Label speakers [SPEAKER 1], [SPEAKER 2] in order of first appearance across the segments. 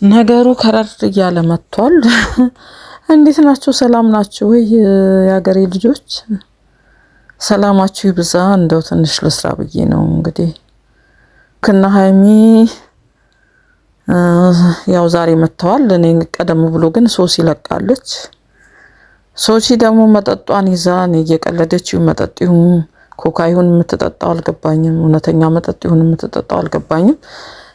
[SPEAKER 1] ነገሩ ከረር እያለ መጥቷል። እንዴት ናችሁ? ሰላም ናችሁ ወይ? የሀገሬ ልጆች ሰላማችሁ ይብዛ። እንደው ትንሽ ልስራ ብዬ ነው እንግዲህ ክና ሀይሚ ያው ዛሬ መጥተዋል። እኔ ቀደም ብሎ ግን ሶሲ ለቃለች። ሶሲ ደግሞ መጠጧን ይዛ እኔ እየቀለደችው መጠጥ ይሁን ኮካ ይሁን የምትጠጣው አልገባኝም። እውነተኛ መጠጥ ይሁን የምትጠጣው አልገባኝም።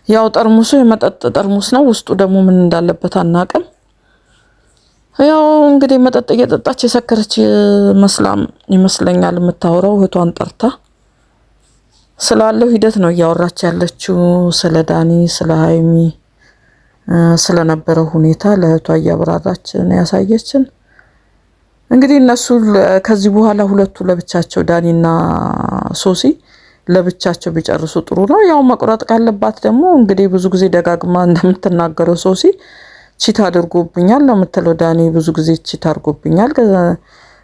[SPEAKER 1] ያው ጠርሙሱ የመጠጥ ጠርሙስ ነው። ውስጡ ደግሞ ምን እንዳለበት አናቅም። ያው እንግዲህ መጠጥ እየጠጣች የሰከረች ይመስለኛል የምታወራው። እህቷን ጠርታ ስላለው ሂደት ነው እያወራች ያለችው። ስለ ዳኒ፣ ስለ ሀይሚ ስለነበረው ሁኔታ ለእህቷ እያብራራች ነው ያሳየችን። እንግዲህ እነሱ ከዚህ በኋላ ሁለቱ ለብቻቸው ዳኒና ሶሲ ለብቻቸው ቢጨርሱ ጥሩ ነው። ያው መቁረጥ ካለባት ደግሞ እንግዲህ ብዙ ጊዜ ደጋግማ እንደምትናገረው ሶሲ ቺት አድርጎብኛል ነው የምትለው። ዳኒ ብዙ ጊዜ ቺት አድርጎብኛል፣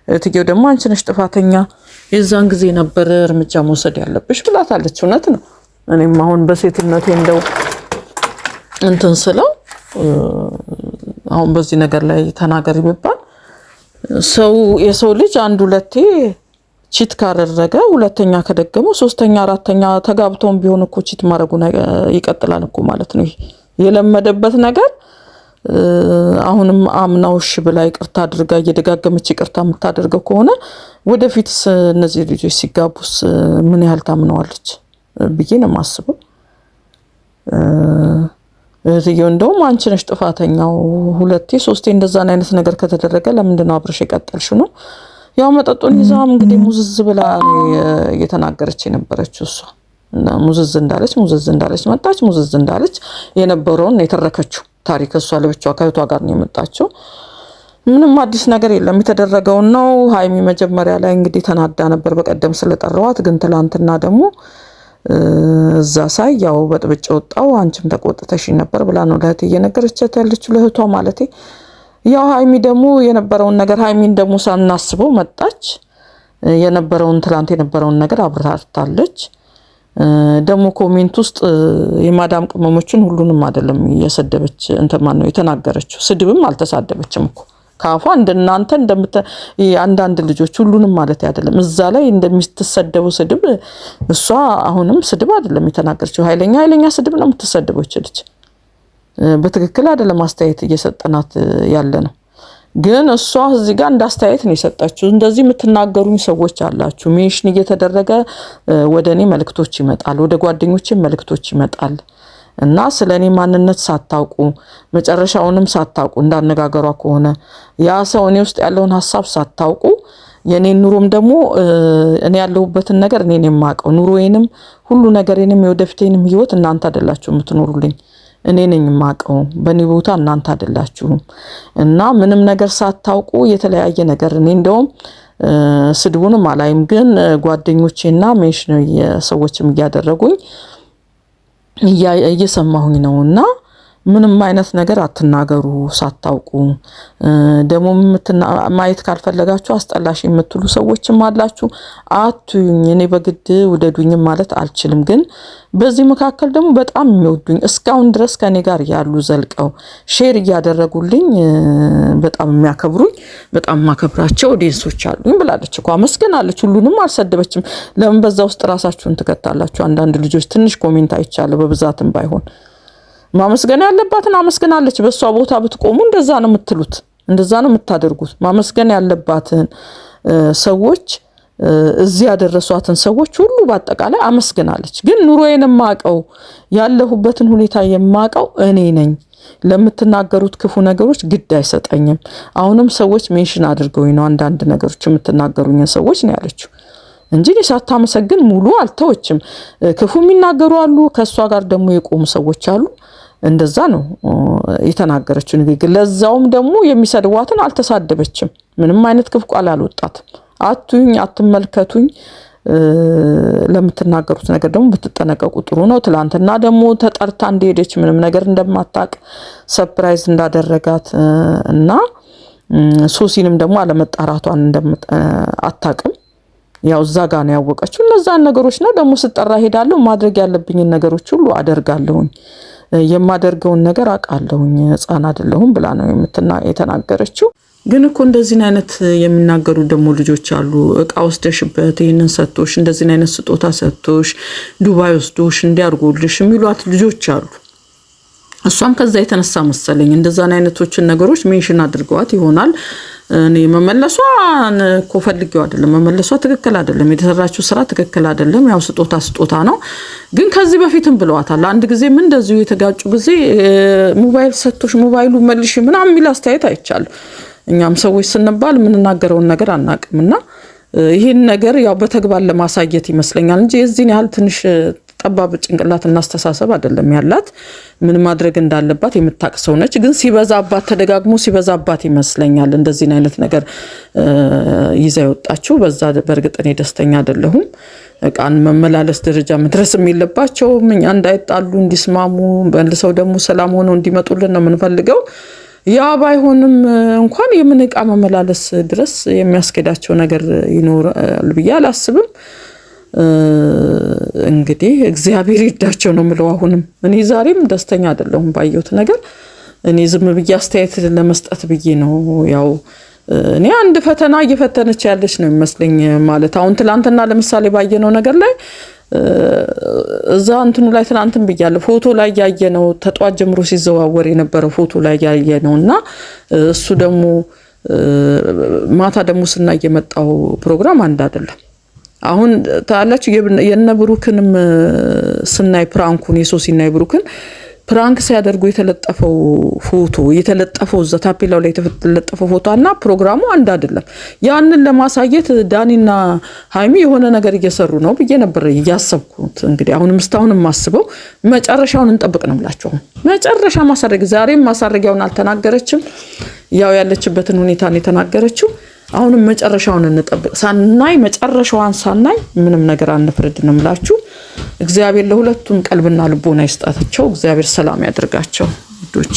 [SPEAKER 1] እትዬው ደግሞ አንቺ ነሽ ጥፋተኛ፣ የዛን ጊዜ ነበር እርምጃ መውሰድ ያለብሽ ብላታለች። እውነት ነው። እኔም አሁን በሴትነቴ እንደው እንትን ስለው አሁን በዚህ ነገር ላይ ተናገሪ ቢባል የሰው ልጅ አንድ ሁለቴ ቺት ካደረገ ሁለተኛ ከደገመው ሶስተኛ አራተኛ ተጋብቶም ቢሆን እኮ ቺት ማድረጉን ይቀጥላል እኮ ማለት ነው። የለመደበት ነገር አሁንም አምናውሽ ብላ ይቅርታ አድርጋ እየደጋገመች ይቅርታ የምታደርገው ከሆነ ወደፊትስ እነዚህ ልጆች ሲጋቡስ ምን ያህል ታምነዋለች ብዬ ነው የማስበው። እዚሁ እንደውም አንቺ ነሽ ጥፋተኛው፣ ሁለቴ ሶስቴ እንደዛን አይነት ነገር ከተደረገ ለምንድን ነው አብረሽ የቀጠልሽው ነው። ያው መጠጡን ይዛም እንግዲህ ሙዝዝ ብላ እየተናገረች የነበረችው እሷ ሙዝዝ እንዳለች መጣች። ሙዝዝ እንዳለች የነበረውን የተረከችው ታሪክ እሷ ለብቻዋ ከእህቷ ጋር ነው የመጣችው። ምንም አዲስ ነገር የለም፣ የተደረገውን ነው። ሀይሚ መጀመሪያ ላይ እንግዲህ ተናዳ ነበር በቀደም ስለጠራዋት፣ ግን ትላንትና ደግሞ እዛ ሳይ ያው በጥብጭ ወጣው አንቺም ተቆጥተሽ ነበር ብላ ነው ለእህት እየነገረቻት ያለችው፣ ለእህቷ ማለቴ። ያው ሀይሚ ደግሞ የነበረውን ነገር ሀይሚን ደግሞ ሳናስበው መጣች። ትላንት የነበረውን ነገር አብራርታለች። ደግሞ ኮሜንት ውስጥ የማዳም ቅመሞችን ሁሉንም አይደለም የሰደበች እንተማን ነው የተናገረችው። ስድብም አልተሳደበችም እኮ ካፏ እንደናንተ አንዳንድ ልጆች ሁሉንም ማለት አይደለም። እዛ ላይ እንደምትሰደቡ ስድብ እሷ አሁንም ስድብ አይደለም የተናገረችው። ኃይለኛ ስድብ ነው የምትሰደበው ልጅ። በትክክል አይደለም አስተያየት እየሰጠናት ያለ ነው። ግን እሷ እዚህ ጋር እንዳስተያየት ነው የሰጣችሁ። እንደዚህ የምትናገሩኝ ሰዎች አላችሁ። ሜንሽን እየተደረገ ወደ እኔ መልእክቶች ይመጣል፣ ወደ ጓደኞቼ መልእክቶች ይመጣል እና ስለኔ ማንነት ሳታውቁ መጨረሻውንም ሳታውቁ እንዳነጋገሯ ከሆነ ያ ሰው እኔ ውስጥ ያለውን ሐሳብ ሳታውቁ የኔን ኑሮም ደግሞ እኔ ያለሁበትን ነገር እኔ ነኝ የማውቀው። ኑሮዬንም ሁሉ ነገሬንም የወደፊቴንም ህይወት እናንተ አይደላችሁ የምትኖሩልኝ፣ እኔ ነኝ የማውቀው። በእኔ ቦታ እናንተ አይደላችሁም። እና ምንም ነገር ሳታውቁ የተለያየ ነገር እኔ እንደውም ስድቡንም አላይም፣ ግን ጓደኞቼና ሜንሽን የሰዎችም እያደረጉኝ እየሰማሁኝ ነውና ምንም አይነት ነገር አትናገሩ ሳታውቁ። ደግሞ ማየት ካልፈለጋችሁ አስጠላሽ የምትሉ ሰዎችም አላችሁ። አቱኝ እኔ በግድ ውደዱኝም ማለት አልችልም። ግን በዚህ መካከል ደግሞ በጣም የሚወዱኝ እስካሁን ድረስ ከኔ ጋር ያሉ ዘልቀው ሼር እያደረጉልኝ በጣም የሚያከብሩኝ በጣም ማከብራቸው ኦዲየንሶች አሉኝ ብላለች እኮ። አመስግናለች። ሁሉንም አልሰደበችም። ለምን በዛ ውስጥ ራሳችሁን ትከታላችሁ? አንዳንድ ልጆች ትንሽ ኮሜንት አይቻለሁ፣ በብዛትም ባይሆን ማመስገን ያለባትን አመስግናለች። በሷ ቦታ ብትቆሙ እንደዛ ነው የምትሉት፣ እንደዛ ነው የምታደርጉት። ማመስገን ያለባትን ሰዎች እዚህ ያደረሷትን ሰዎች ሁሉ በአጠቃላይ አመስግናለች። ግን ኑሮዬን የማውቀው ያለሁበትን ሁኔታ የማውቀው እኔ ነኝ። ለምትናገሩት ክፉ ነገሮች ግድ አይሰጠኝም። አሁንም ሰዎች ሜንሽን አድርገውኝ ነው አንዳንድ ነገሮች የምትናገሩኝ ሰዎች ነው ያለችው እንጂ ሳታመሰግን ሙሉ አልተወችም። ክፉ የሚናገሩ አሉ፣ ከሷ ጋር ደግሞ የቆሙ ሰዎች አሉ። እንደዛ ነው የተናገረችው ንግግር። ለዛውም ደግሞ የሚሰድዋትን አልተሳደበችም። ምንም አይነት ክፉ ቃል አልወጣትም። አቱኝ አትመልከቱኝ። ለምትናገሩት ነገር ደግሞ ብትጠነቀቁ ጥሩ ነው። ትላንትና ደግሞ ተጠርታ እንደሄደች ምንም ነገር እንደማታቅ ሰርፕራይዝ እንዳደረጋት እና ሶሲንም ደግሞ አለመጣራቷን አታቅም። ያው እዛ ጋር ነው ያወቀችው። እነዛን ነገሮች ነው ደግሞ ስጠራ ሄዳለሁ። ማድረግ ያለብኝን ነገሮች ሁሉ አደርጋለሁኝ። የማደርገውን ነገር አውቃለሁኝ ህፃን አይደለሁም ብላ ነው የተናገረችው። ግን እኮ እንደዚህ አይነት የሚናገሩ ደግሞ ልጆች አሉ። እቃ ወስደሽበት ይሄንን ሰጥቶሽ እንደዚህ አይነት ስጦታ ሰጥቶሽ ዱባይ ወስዶሽ እንዲያርጉልሽ የሚሏት ልጆች አሉ። እሷም ከዛ የተነሳ መሰለኝ እንደዛን አይነቶችን ነገሮች ሜንሽን አድርገዋት ይሆናል። እኔ መመለሷን እኮ ፈልጌው አይደለም፣ መመለሷ ትክክል አይደለም፣ የተሰራችው ስራ ትክክል አይደለም። ያው ስጦታ ነው። ግን ከዚህ በፊትም ብለዋታል። አንድ ጊዜ ምን እንደዚሁ የተጋጩ ጊዜ ሞባይል ሰጥቶሽ ሞባይሉ መልሽ ምናምን የሚል አስተያየት አይቻለሁ። እኛም ሰዎች ስንባል የምንናገረውን ነገር አናቅምና ይሄን ነገር ያው በተግባር ለማሳየት ይመስለኛል እንጂ የዚህን ያህል ትንሽ ጠባብ ጭንቅላትና አስተሳሰብ አይደለም ያላት። ምን ማድረግ እንዳለባት የምታውቅ ሰው ነች። ግን ሲበዛባት ተደጋግሞ ሲበዛባት ይመስለኛል እንደዚህ አይነት ነገር ይዛ ይወጣችሁ። በዛ በርግጥ እኔ ደስተኛ አይደለሁም። ቃን መመላለስ ደረጃ መድረስ የሚለባቸው እኛ እንዳይጣሉ እንዲስማሙ በልሰው ደግሞ ሰላም ሆነው እንዲመጡልን ነው የምንፈልገው። ያ ባይሆንም እንኳን የምንቃ መመላለስ ድረስ የሚያስከዳቸው ነገር ይኖራል ብዬ አላስብም። እንግዲህ እግዚአብሔር ይርዳቸው ነው የምለው። አሁንም እኔ ዛሬም ደስተኛ አይደለሁም ባየሁት ነገር። እኔ ዝም ብዬ አስተያየት ለመስጠት ብዬ ነው። ያው እኔ አንድ ፈተና እየፈተነች ያለች ነው የሚመስለኝ። ማለት አሁን ትላንትና ለምሳሌ ባየነው ነገር ላይ እዛ እንትኑ ላይ ትናንትን ብያለሁ። ፎቶ ላይ ያየነው ተጧት ጀምሮ ሲዘዋወር የነበረው ፎቶ ላይ ያየነውና እሱ ደግሞ ማታ ደግሞ ስናይ የመጣው ፕሮግራም አንድ አይደለም። አሁን ታላችሁ የነብሩክንም ስናይ ፕራንኩን የሶሲና የብሩክን ፕራንክ ሲያደርጉ የተለጠፈው ፎቶ የተለጠፈው እዛ ታፔላው ላይ የተለጠፈው ፎቶና ፕሮግራሙ አንድ አይደለም። ያንን ለማሳየት ዳኒና ሃይሚ የሆነ ነገር እየሰሩ ነው ብዬ ነበር ያሰብኩት። እንግዲህ አሁንም እስካሁንም ማስበው መጨረሻውን እንጠብቅ ነው ብላችሁ መጨረሻ ማሳረግ ዛሬም ማሳረጊያውን አልተናገረችም። ያው ያለችበትን ሁኔታ ነው የተናገረችው። አሁንም መጨረሻውን እንጠብቅ። ሳናይ መጨረሻዋን ሳናይ ምንም ነገር አንፍረድ ነው የምላችሁ። እግዚአብሔር ለሁለቱም ቀልብና ልቦና ይስጣቸው። እግዚአብሔር ሰላም ያድርጋቸው ውዶች።